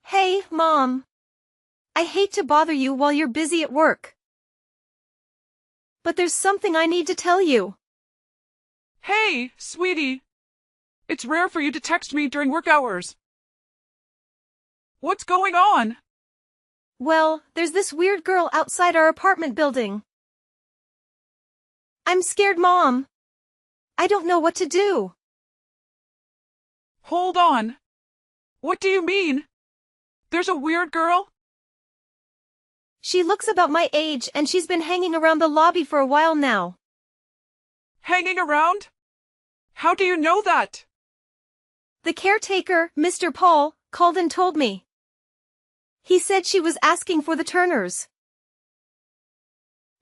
Hey, Mom. I hate to bother you while you're busy at work. But there's something I need to tell you. Hey, sweetie. It's rare for you to text me during work hours. What's going on? Well, there's this weird girl outside our apartment building. I'm scared, Mom. I don't know what to do. Hold on. What do you mean? There's a weird girl? She looks about my age and she's been hanging around the lobby for a while now. Hanging around? How do you know that? The caretaker, Mr. Paul, called and told me. He said she was asking for the Turners.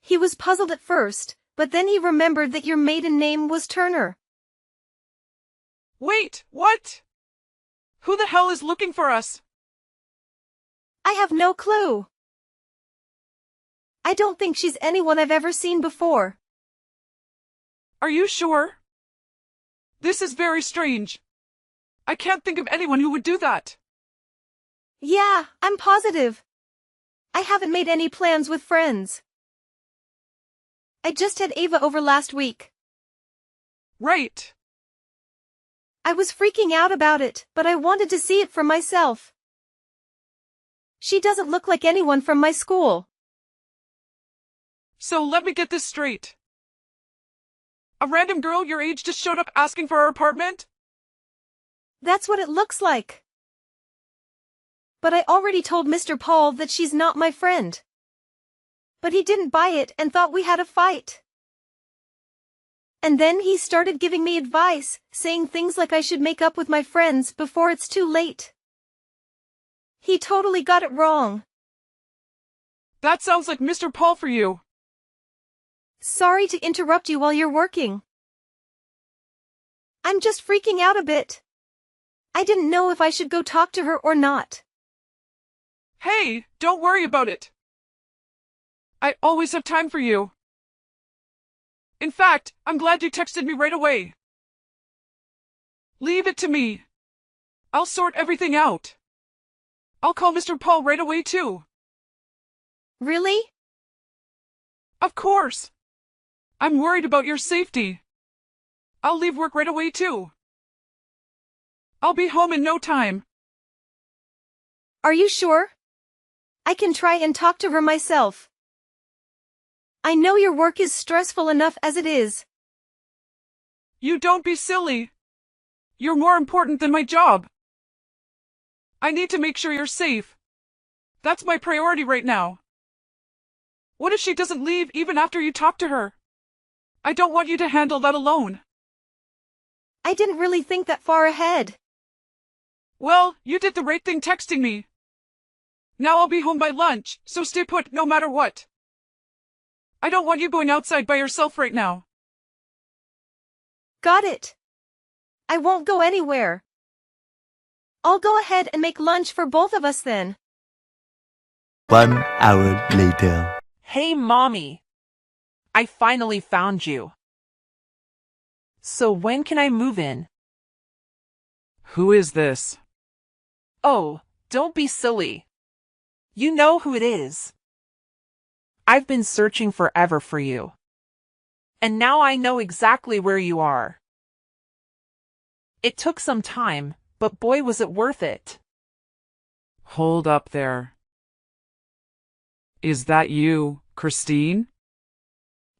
He was puzzled at first, but then he remembered that your maiden name was Turner. Wait, what? Who the hell is looking for us? I have no clue. I don't think she's anyone I've ever seen before. Are you sure? This is very strange. I can't think of anyone who would do that. Yeah, I'm positive. I haven't made any plans with friends. I just had Ava over last week. Right. I was freaking out about it, but I wanted to see it for myself. She doesn't look like anyone from my school. So let me get this straight. A random girl your age just showed up asking for our apartment? That's what it looks like. But I already told Mr. Paul that she's not my friend. But he didn't buy it and thought we had a fight. And then he started giving me advice, saying things like I should make up with my friends before it's too late. He totally got it wrong. That sounds like Mr. Paul for you. Sorry to interrupt you while you're working. I'm just freaking out a bit. I didn't know if I should go talk to her or not. Hey, don't worry about it. I always have time for you. In fact, I'm glad you texted me right away. Leave it to me. I'll sort everything out. I'll call Mr. Paul right away too. Really? Of course. I'm worried about your safety. I'll leave work right away too. I'll be home in no time. Are you sure? I can try and talk to her myself. I know your work is stressful enough as it is. You don't be silly. You're more important than my job. I need to make sure you're safe. That's my priority right now. What if she doesn't leave even after you talk to her? I don't want you to handle that alone. I didn't really think that far ahead. Well, you did the right thing texting me. Now I'll be home by lunch, so stay put no matter what. I don't want you going outside by yourself right now. Got it. I won't go anywhere. I'll go ahead and make lunch for both of us then. 1 hour later. Hey, Mommy. I finally found you. So when can I move in? Who is this? Oh, don't be silly. You know who it is. I've been searching forever for you. And now I know exactly where you are. It took some time, but boy was it worth it. Hold up there. Is that you, Christine?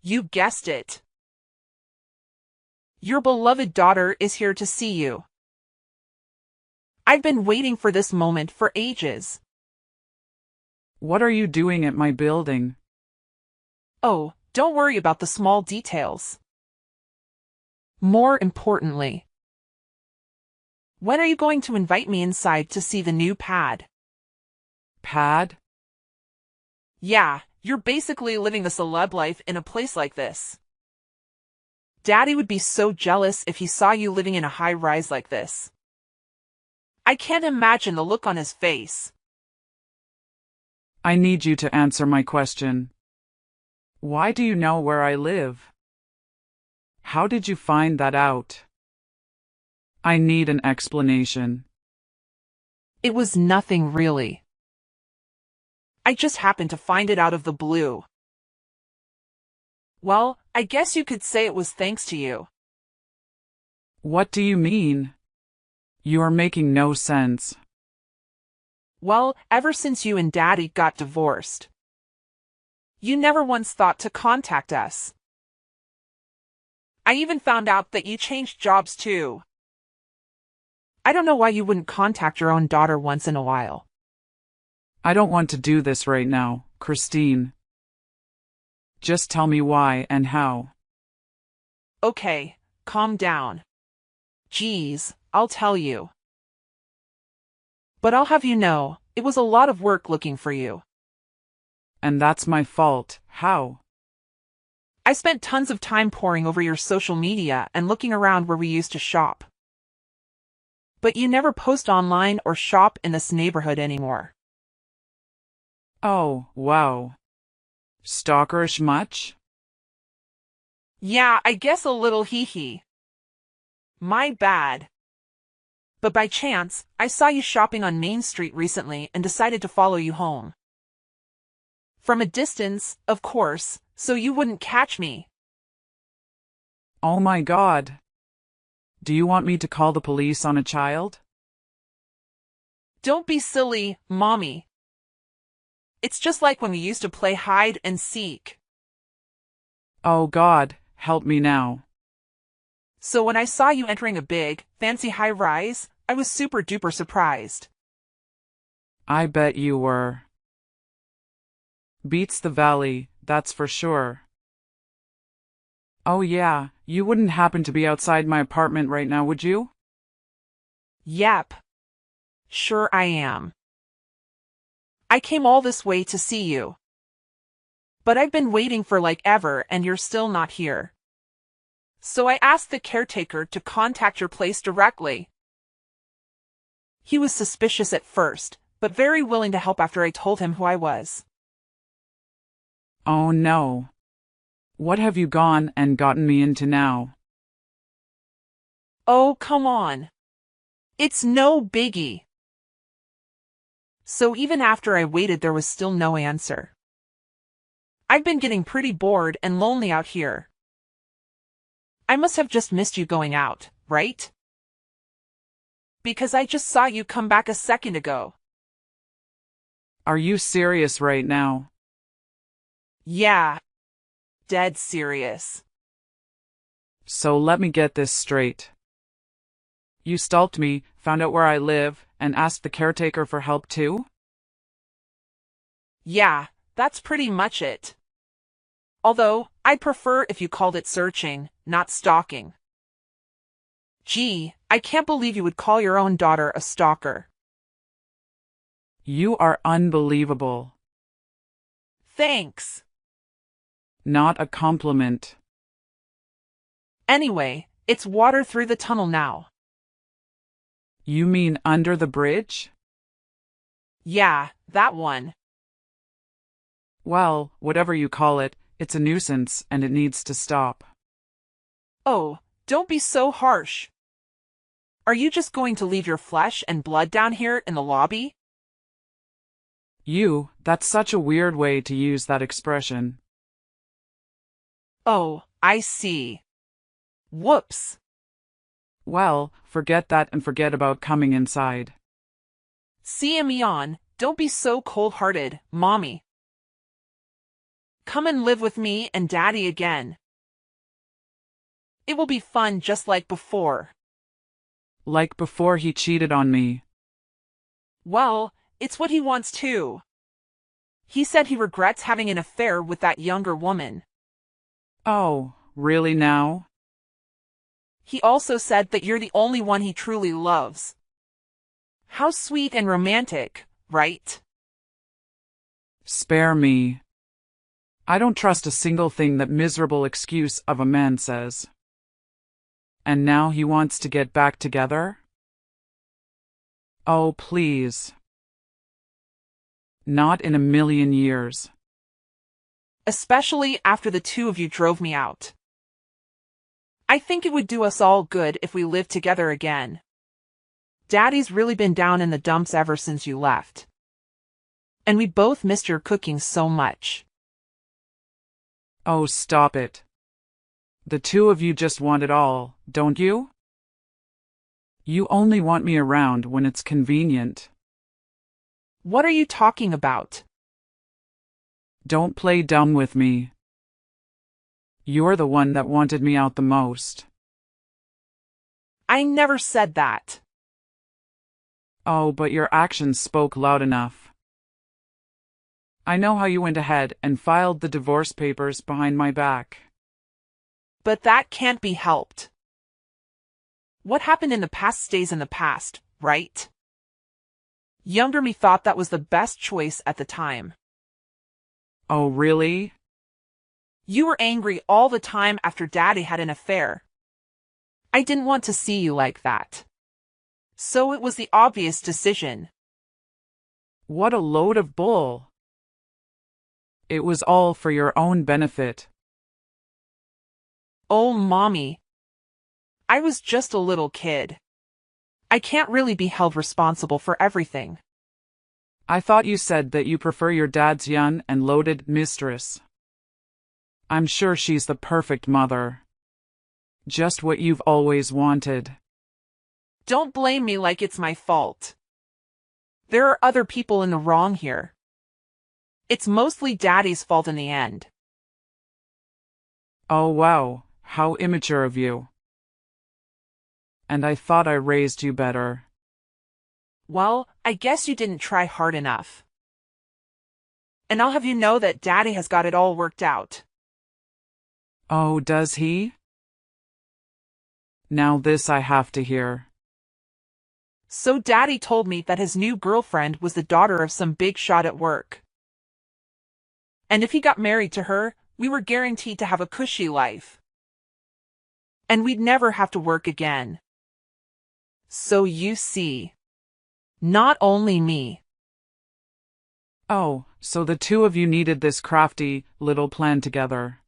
You guessed it. Your beloved daughter is here to see you. I've been waiting for this moment for ages. What are you doing at my building? Oh, don't worry about the small details. More importantly, when are you going to invite me inside to see the new pad? Pad? Yeah, you're basically living the celeb life in a place like this. Daddy would be so jealous if he saw you living in a high-rise like this. I can't imagine the look on his face. I need you to answer my question. Why do you know where I live? How did you find that out? I need an explanation. It was nothing really. I just happened to find it out of the blue. Well, I guess you could say it was thanks to you. What do you mean? You are making no sense. Well, ever since you and Daddy got divorced, you never once thought to contact us. I even found out that you changed jobs too. I don't know why you wouldn't contact your own daughter once in a while. I don't want to do this right now, Christine. Just tell me why and how. Okay, calm down. Geez, I'll tell you. But I'll have you know, it was a lot of work looking for you. And that's my fault. How? I spent tons of time poring over your social media and looking around where we used to shop. But you never post online or shop in this neighborhood anymore. Oh, wow. Stalkerish much? Yeah, I guess a little hee-hee. My bad. But by chance, I saw you shopping on Main Street recently and decided to follow you home. From a distance, of course, so you wouldn't catch me. Oh my God. Do you want me to call the police on a child? Don't be silly, Mommy. It's just like when we used to play hide and seek. Oh God, help me now. So when I saw you entering a big, fancy high-rise, I was super duper surprised. I bet you were. Beats the valley, that's for sure. Oh yeah, you wouldn't happen to be outside my apartment right now, would you? Yep. Sure I am. I came all this way to see you. But I've been waiting for like ever and you're still not here. So I asked the caretaker to contact your place directly. He was suspicious at first, but very willing to help after I told him who I was. Oh no. What have you gone and gotten me into now? Oh, come on. It's no biggie. So even after I waited, there was still no answer. I've been getting pretty bored and lonely out here. I must have just missed you going out, right? Because I just saw you come back a second ago. Are you serious right now? Yeah. Dead serious. So let me get this straight. You stalked me, found out where I live, and asked the caretaker for help too? Yeah, that's pretty much it. Although, I'd prefer if you called it searching, not stalking. Gee, I can't believe you would call your own daughter a stalker. You are unbelievable. Thanks. Not a compliment. Anyway, it's water through the tunnel now. You mean under the bridge? Yeah, that one. Well, whatever you call it, it's a nuisance and it needs to stop. Oh, don't be so harsh. Are you just going to leave your flesh and blood down here in the lobby? That's such a weird way to use that expression. Oh, I see. Whoops. Well, forget that and forget about coming inside. See me on, don't be so cold-hearted, Mommy. Come and live with me and Daddy again. It will be fun just like before. Like before he cheated on me. Well, it's what he wants too. He said he regrets having an affair with that younger woman. Oh, really now? He also said that you're the only one he truly loves. How sweet and romantic, right? Spare me. I don't trust a single thing that miserable excuse of a man says. And now he wants to get back together? Oh, please. Not in a million years. Especially after the two of you drove me out. I think it would do us all good if we lived together again. Daddy's really been down in the dumps ever since you left. And we both missed your cooking so much. Oh, stop it. The two of you just want it all, don't you? You only want me around when it's convenient. What are you talking about? Don't play dumb with me. You're the one that wanted me out the most. I never said that. Oh, but your actions spoke loud enough. I know how you went ahead and filed the divorce papers behind my back. But that can't be helped. What happened in the past stays in the past, right? Younger me thought that was the best choice at the time. Oh, really? You were angry all the time after Daddy had an affair. I didn't want to see you like that. So it was the obvious decision. What a load of bull. It was all for your own benefit. Oh, Mommy. I was just a little kid. I can't really be held responsible for everything. I thought you said that you prefer your dad's young and loaded mistress. I'm sure she's the perfect mother. Just what you've always wanted. Don't blame me like it's my fault. There are other people in the wrong here. It's mostly Daddy's fault in the end. Oh wow, how immature of you. And I thought I raised you better. Well, I guess you didn't try hard enough. And I'll have you know that Daddy has got it all worked out. Oh, does he? Now this I have to hear. So Daddy told me that his new girlfriend was the daughter of some big shot at work. And if he got married to her, we were guaranteed to have a cushy life. And we'd never have to work again. So you see, not only me. Oh, so the two of you needed this crafty little plan together.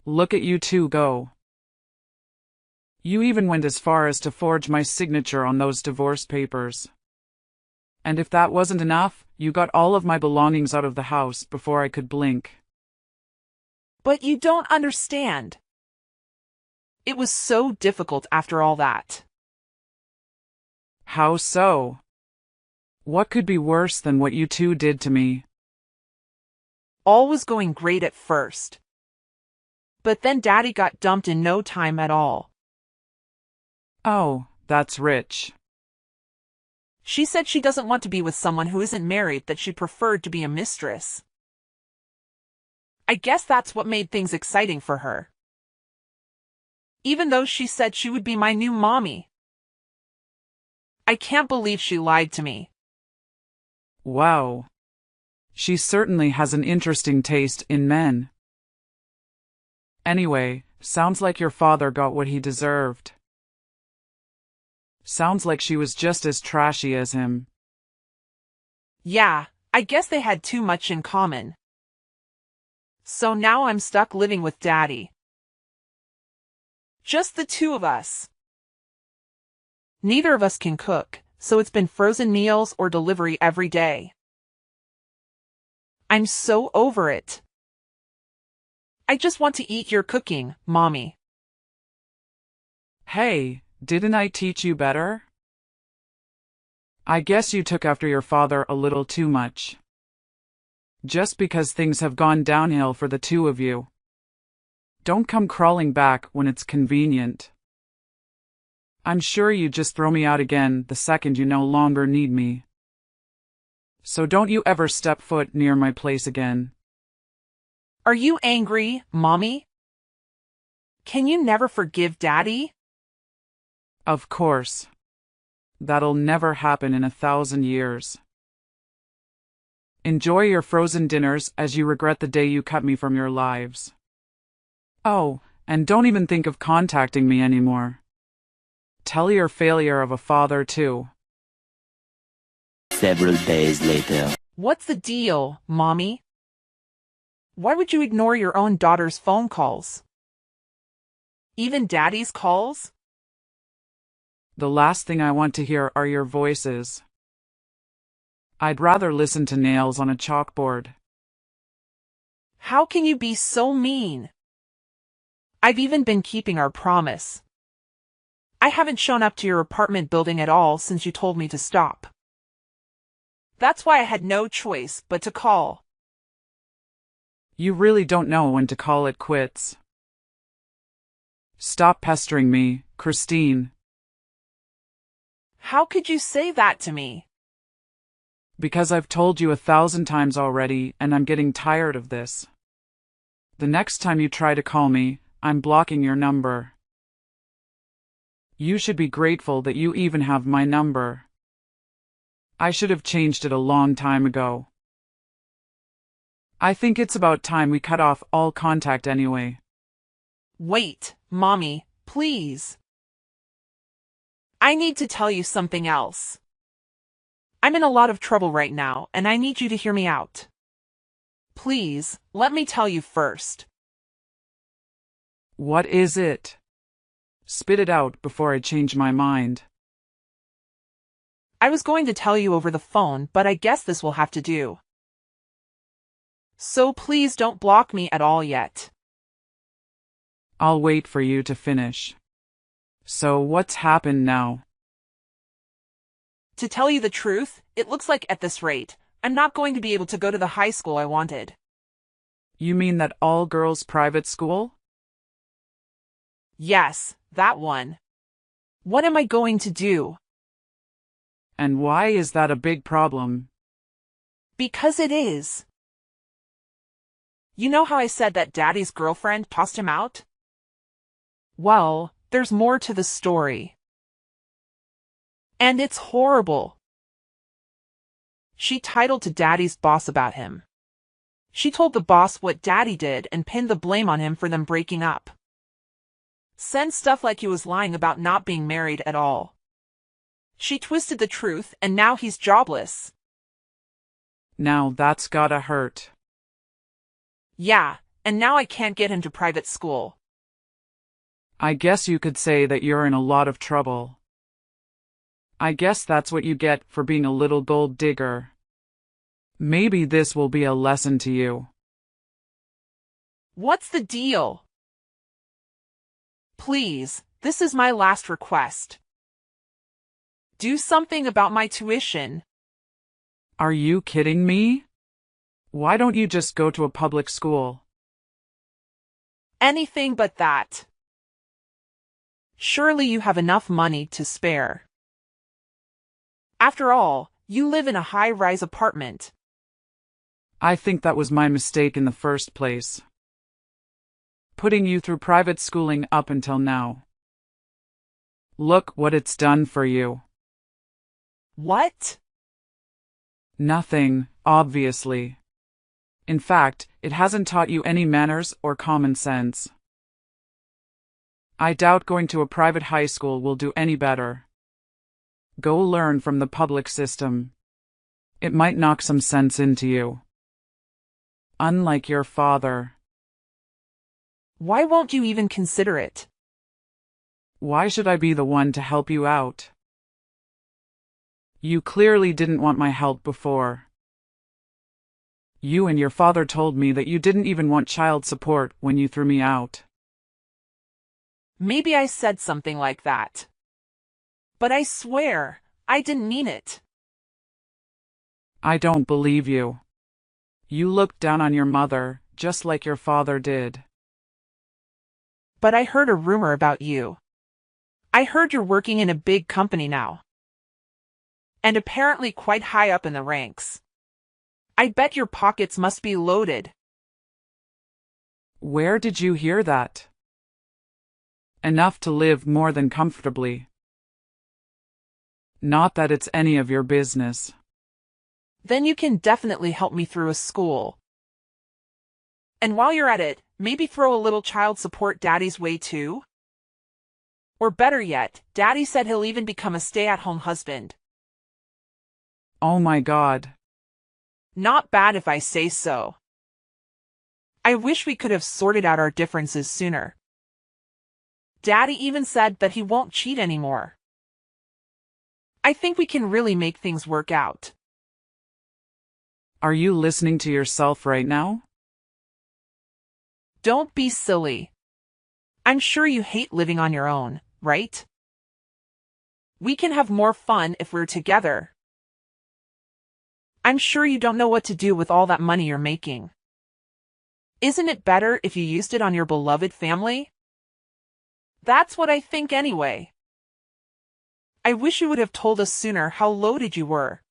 Look at you two go. You even went as far as to forge my signature on those divorce papers. And if that wasn't enough, you got all of my belongings out of the house before I could blink. But you don't understand. It was so difficult after all that. How so? What could be worse than what you two did to me? All was going great at first. But then Daddy got dumped in no time at all. Oh, that's rich. She said she doesn't want to be with someone who isn't married, that she preferred to be a mistress. I guess that's what made things exciting for her. Even though she said she would be my new mommy. I can't believe she lied to me. Wow. She certainly has an interesting taste in men. Anyway, sounds like your father got what he deserved. Sounds like she was just as trashy as him. Yeah, I guess they had too much in common. So now I'm stuck living with Daddy. Just the two of us. Neither of us can cook, so it's been frozen meals or delivery every day. I'm so over it. I just want to eat your cooking, Mommy. Hey, didn't I teach you better? I guess you took after your father a little too much. Just because things have gone downhill for the two of you. Don't come crawling back when it's convenient. I'm sure you'd just throw me out again the second you no longer need me. So don't you ever step foot near my place again. Are you angry, Mommy? Can you never forgive Daddy? Of course. That'll never happen in 1,000 years. Enjoy your frozen dinners as you regret the day you cut me from your lives. Oh, and don't even think of contacting me anymore. Tell your failure of a father too. Several days later. What's the deal, Mommy? Why would you ignore your own daughter's phone calls? Even Daddy's calls? The last thing I want to hear are your voices. I'd rather listen to nails on a chalkboard. How can you be so mean? I've even been keeping our promise. I haven't shown up to your apartment building at all since you told me to stop. That's why I had no choice but to call. You really don't know when to call it quits. Stop pestering me, Christine. How could you say that to me? Because I've told you 1,000 times already, and I'm getting tired of this. The next time you try to call me, I'm blocking your number. You should be grateful that you even have my number. I should have changed it a long time ago. I think it's about time we cut off all contact anyway. Wait, Mommy, please. I need to tell you something else. I'm in a lot of trouble right now, and I need you to hear me out. Please, let me tell you first. What is it? Spit it out before I change my mind. I was going to tell you over the phone, but I guess this will have to do. So please don't block me at all yet. I'll wait for you to finish. So what's happened now? To tell you the truth, it looks like at this rate, I'm not going to be able to go to the high school I wanted. You mean that all-girls private school? Yes, that one. What am I going to do? And why is that a big problem? Because it is. You know how I said that Daddy's girlfriend tossed him out? Well, there's more to the story. And it's horrible. She titled to Daddy's boss about him. She told the boss what Daddy did and pinned the blame on him for them breaking up. Said stuff like he was lying about not being married at all. She twisted the truth, and now he's jobless. Now that's gotta hurt. Yeah, and now I can't get him to private school. I guess you could say that you're in a lot of trouble. I guess that's what you get for being a little gold digger. Maybe this will be a lesson to you. What's the deal? Please, this is my last request. Do something about my tuition. Are you kidding me? Why don't you just go to a public school? Anything but that. Surely you have enough money to spare. After all, you live in a high-rise apartment. I think that was my mistake in the first place. Putting you through private schooling up until now. Look what it's done for you. What? Nothing, obviously. In fact, it hasn't taught you any manners or common sense. I doubt going to a private high school will do any better. Go learn from the public system. It might knock some sense into you. Unlike your father. Why won't you even consider it? Why should I be the one to help you out? You clearly didn't want my help before. You and your father told me that you didn't even want child support when you threw me out. Maybe I said something like that. But I swear, I didn't mean it. I don't believe you. You looked down on your mother, just like your father did. But I heard a rumor about you. I heard you're working in a big company now. And apparently quite high up in the ranks. I bet your pockets must be loaded. Where did you hear that? Enough to live more than comfortably. Not that it's any of your business. Then you can definitely help me through a school. And while you're at it, maybe throw a little child support Daddy's way too? Or better yet, Daddy said he'll even become a stay-at-home husband. Oh my God. Not bad if I say so. I wish we could have sorted out our differences sooner. Daddy even said that he won't cheat anymore. I think we can really make things work out. Are you listening to yourself right now? Don't be silly. I'm sure you hate living on your own, right? We can have more fun if we're together. I'm sure you don't know what to do with all that money you're making. Isn't it better if you used it on your beloved family? That's what I think anyway. I wish you would have told us sooner how loaded you were.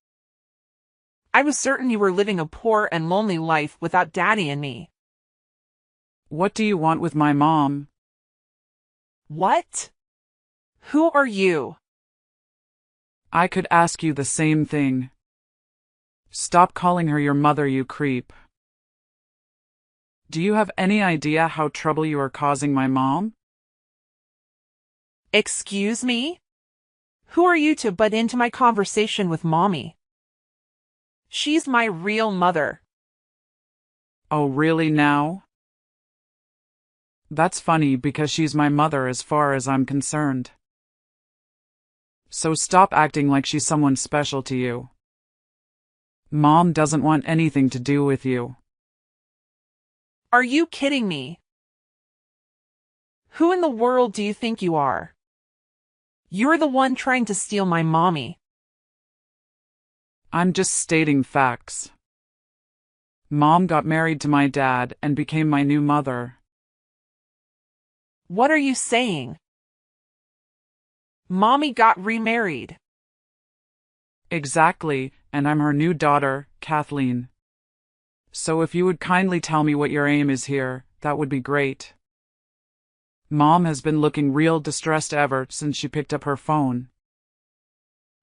I was certain you were living a poor and lonely life without Daddy and me. What do you want with my mom? What? Who are you? I could ask you the same thing. Stop calling her your mother, you creep. Do you have any idea how trouble you are causing my mom? Excuse me? Who are you to butt into my conversation with Mommy? She's my real mother. Oh, really now? That's funny because she's my mother as far as I'm concerned. So stop acting like she's someone special to you. Mom doesn't want anything to do with you. Are you kidding me? Who in the world do you think you are? You're the one trying to steal my mommy. I'm just stating facts. Mom got married to my dad and became my new mother. What are you saying? Mommy got remarried. Exactly, and I'm her new daughter, Kathleen. So if you would kindly tell me what your aim is here, that would be great. Mom has been looking real distressed ever since she picked up her phone.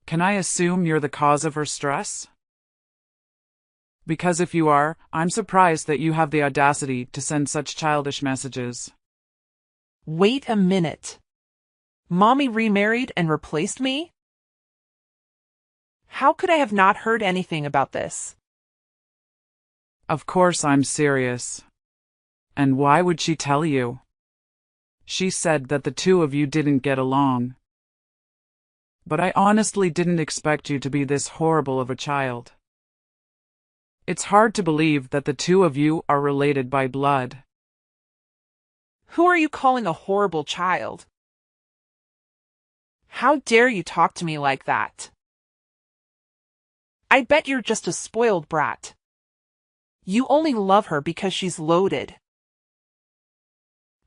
Can I assume you're the cause of her stress? Because if you are, I'm surprised that you have the audacity to send such childish messages. Wait a minute. Mommy remarried and replaced me? How could I have not heard anything about this? Of course I'm serious. And why would she tell you? She said that the two of you didn't get along. But I honestly didn't expect you to be this horrible of a child. It's hard to believe that the two of you are related by blood. Who are you calling a horrible child? How dare you talk to me like that? I bet you're just a spoiled brat. You only love her because she's loaded.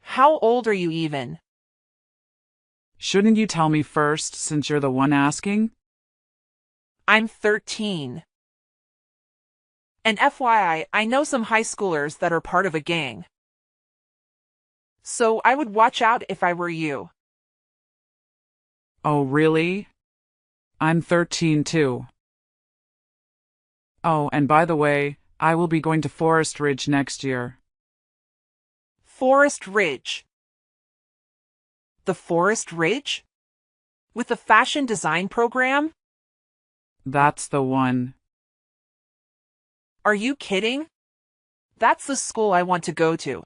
How old are you even? Shouldn't you tell me first since you're the one asking? I'm 13. And FYI, I know some high schoolers that are part of a gang. So I would watch out if I were you. Oh, really? I'm 13 too. Oh, and by the way, I will be going to Forest Ridge next year. Forest Ridge. The Forest Ridge? With the fashion design program? That's the one. Are you kidding? That's the school I want to go to.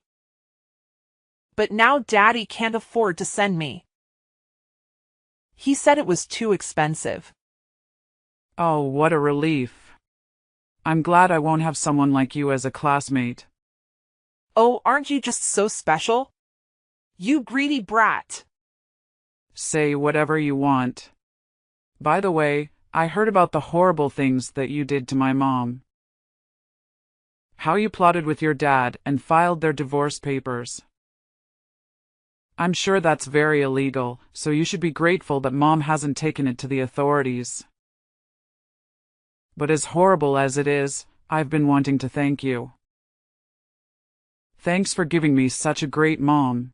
But now Daddy can't afford to send me. He said it was too expensive. Oh, what a relief. I'm glad I won't have someone like you as a classmate. Oh, aren't you just so special? You greedy brat. Say whatever you want. By the way, I heard about the horrible things that you did to my mom. How you plotted with your dad and filed their divorce papers. I'm sure that's very illegal, so you should be grateful that Mom hasn't taken it to the authorities. But as horrible as it is, I've been wanting to thank you. Thanks for giving me such a great mom.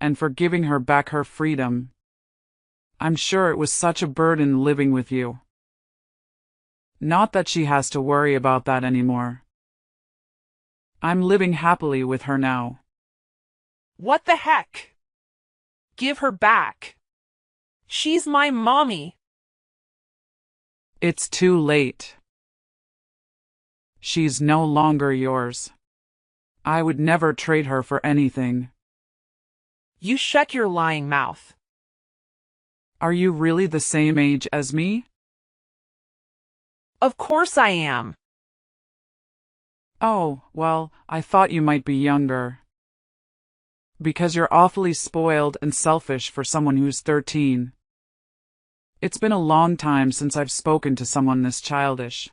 And for giving her back her freedom. I'm sure it was such a burden living with you. Not that she has to worry about that anymore. I'm living happily with her now. What the heck? Give her back. She's my mommy. It's too late. She's no longer yours. I would never trade her for anything. You shut your lying mouth. Are you really the same age as me? Of course I am. Oh, well, I thought you might be younger. Because you're awfully spoiled and selfish for someone who's 13. It's been a long time since I've spoken to someone this childish.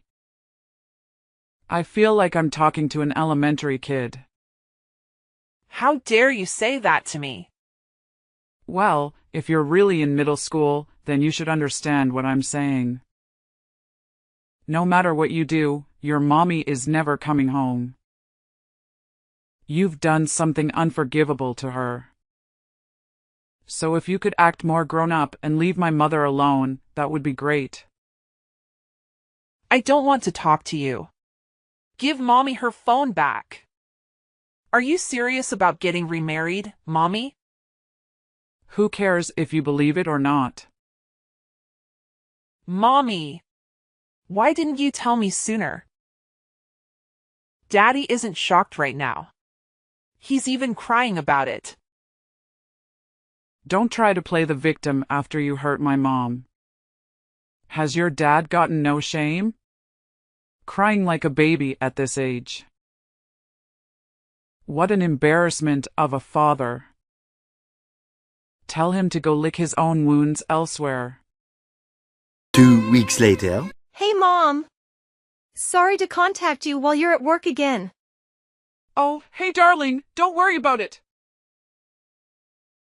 I feel like I'm talking to an elementary kid. How dare you say that to me? Well, if you're really in middle school, then you should understand what I'm saying. No matter what you do, your mommy is never coming home. You've done something unforgivable to her. So if you could act more grown up and leave my mother alone, that would be great. I don't want to talk to you. Give Mommy her phone back. Are you serious about getting remarried, Mommy? Who cares if you believe it or not? Mommy! Why didn't you tell me sooner? Daddy isn't shocked right now. He's even crying about it. Don't try to play the victim after you hurt my mom. Has your dad gotten no shame? Crying like a baby at this age. What an embarrassment of a father. Tell him to go lick his own wounds elsewhere. 2 weeks later. Hey, Mom. Sorry to contact you while you're at work again. Oh, hey darling, don't worry about it.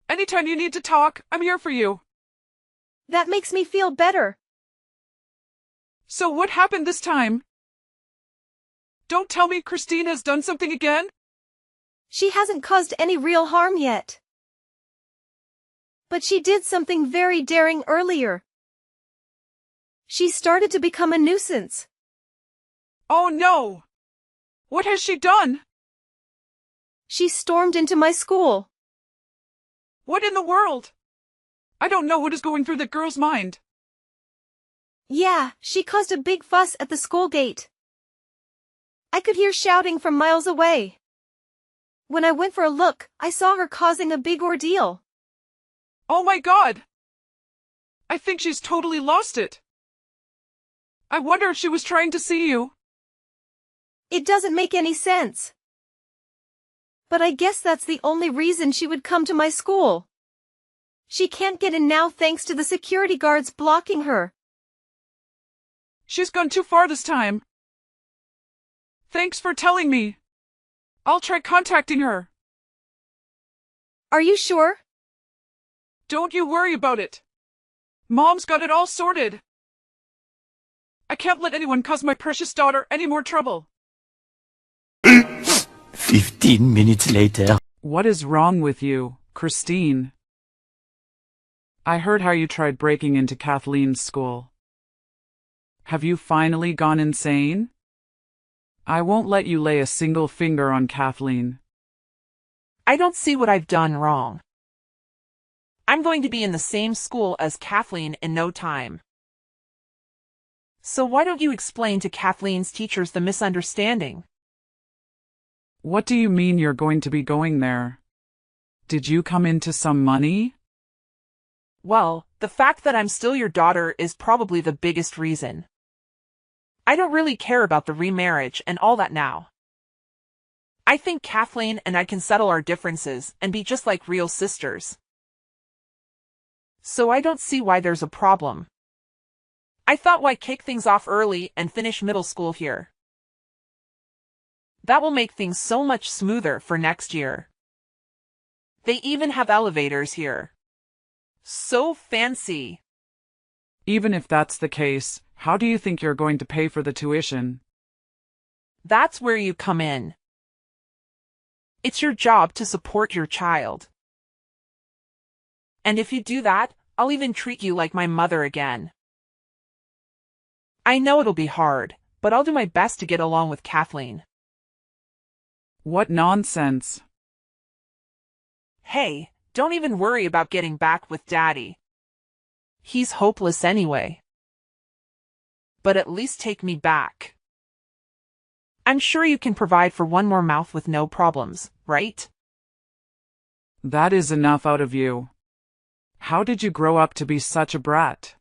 Anytime you need to talk, I'm here for you. That makes me feel better. So what happened this time? Don't tell me Christine has done something again? She hasn't caused any real harm yet. But she did something very daring earlier. She started to become a nuisance. Oh no! What has she done? She stormed into my school. What in the world? I don't know what is going through that girl's mind. Yeah, she caused a big fuss at the school gate. I could hear shouting from miles away. When I went for a look, I saw her causing a big ordeal. Oh my God! I think she's totally lost it. I wonder if she was trying to see you. It doesn't make any sense. But I guess that's the only reason she would come to my school. She can't get in now thanks to the security guards blocking her. She's gone too far this time. Thanks for telling me. I'll try contacting her. Are you sure? Don't you worry about it. Mom's got it all sorted. I can't let anyone cause my precious daughter any more trouble. 15 minutes later. What is wrong with you, Christine? I heard how you tried breaking into Kathleen's school. Have you finally gone insane? I won't let you lay a single finger on Kathleen. I don't see what I've done wrong. I'm going to be in the same school as Kathleen in no time. So why don't you explain to Kathleen's teachers the misunderstanding? What do you mean you're going to be going there? Did you come into some money? Well, the fact that I'm still your daughter is probably the biggest reason. I don't really care about the remarriage and all that now. I think Kathleen and I can settle our differences and be just like real sisters. So I don't see why there's a problem. I thought why kick things off early and finish middle school here. That will make things so much smoother for next year. They even have elevators here. So fancy. Even if that's the case, how do you think you're going to pay for the tuition? That's where you come in. It's your job to support your child. And if you do that, I'll even treat you like my mother again. I know it'll be hard, but I'll do my best to get along with Kathleen. What nonsense. Hey, don't even worry about getting back with Daddy. He's hopeless anyway. But at least take me back. I'm sure you can provide for one more mouth with no problems, right? That is enough out of you. How did you grow up to be such a brat?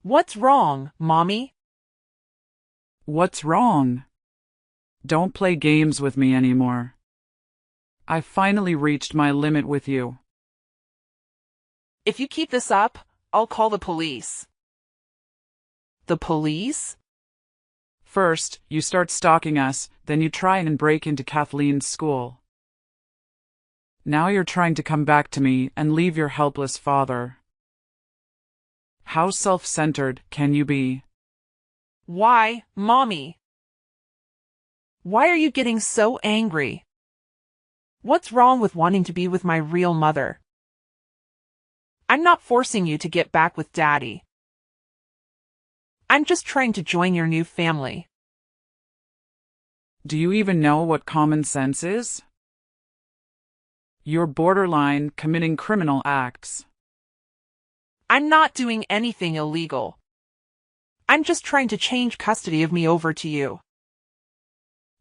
What's wrong, Mommy? What's wrong? Don't play games with me anymore. I finally reached my limit with you. If you keep this up, I'll call the police. The police? First, you start stalking us, then you try and break into Kathleen's school. Now you're trying to come back to me and leave your helpless father. How self-centered can you be? Why, Mommy? Why are you getting so angry? What's wrong with wanting to be with my real mother? I'm not forcing you to get back with Daddy. I'm just trying to join your new family. Do you even know what common sense is? You're borderline committing criminal acts. I'm not doing anything illegal. I'm just trying to change custody of me over to you.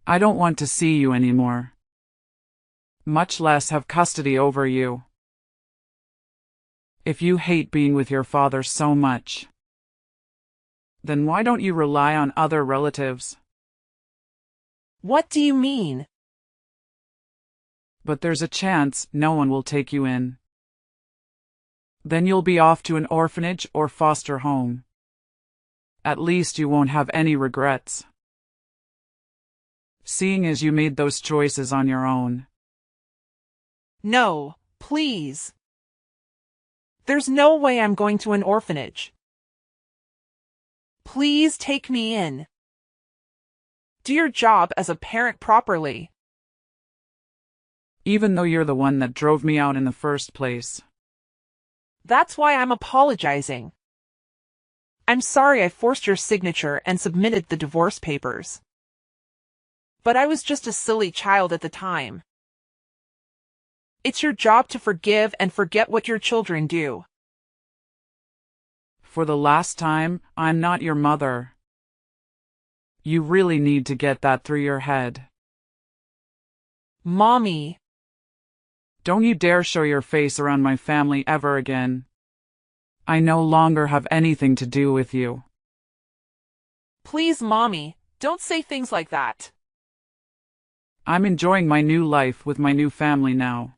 I don't want to see you anymore. Much less have custody over you. If you hate being with your father so much, then why don't you rely on other relatives? What do you mean? But there's a chance no one will take you in. Then you'll be off to an orphanage or foster home. At least you won't have any regrets, seeing as you made those choices on your own. No, please. There's no way I'm going to an orphanage. Please take me in. Do your job as a parent properly. Even though you're the one that drove me out in the first place. That's why I'm apologizing. I'm sorry I forced your signature and submitted the divorce papers. But I was just a silly child at the time. It's your job to forgive and forget what your children do. For the last time, I'm not your mother. You really need to get that through your head. Mommy. Don't you dare show your face around my family ever again. I no longer have anything to do with you. Please, Mommy, don't say things like that. I'm enjoying my new life with my new family now.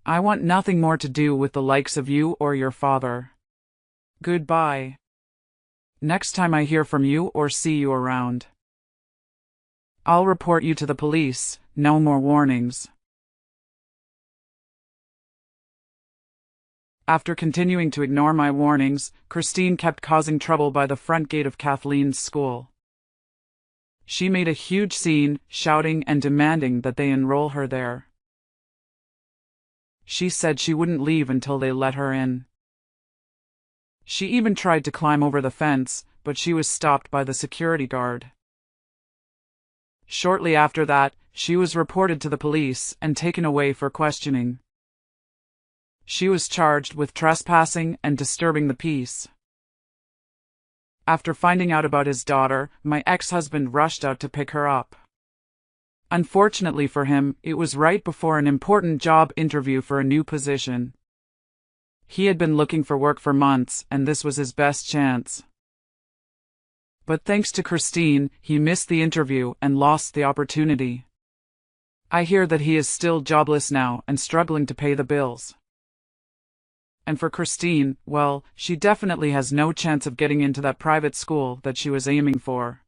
I want nothing more to do with the likes of you or your father. Goodbye. Next time I hear from you or see you around, I'll report you to the police. No more warnings. After continuing to ignore my warnings, Christine kept causing trouble by the front gate of Kathleen's school. She made a huge scene, shouting and demanding that they enroll her there. She said she wouldn't leave until they let her in. She even tried to climb over the fence, but she was stopped by the security guard. Shortly after that, she was reported to the police and taken away for questioning. She was charged with trespassing and disturbing the peace. After finding out about his daughter, my ex-husband rushed out to pick her up. Unfortunately for him, it was right before an important job interview for a new position. He had been looking for work for months, and this was his best chance. But thanks to Christine, he missed the interview and lost the opportunity. I hear that he is still jobless now and struggling to pay the bills. And for Christine, well, she definitely has no chance of getting into that private school that she was aiming for.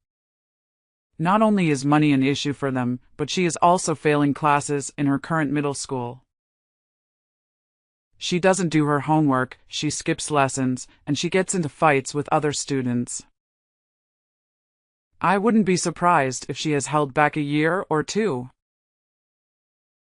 Not only is money an issue for them, but she is also failing classes in her current middle school. She doesn't do her homework, she skips lessons, and she gets into fights with other students. I wouldn't be surprised if she has held back a year or two.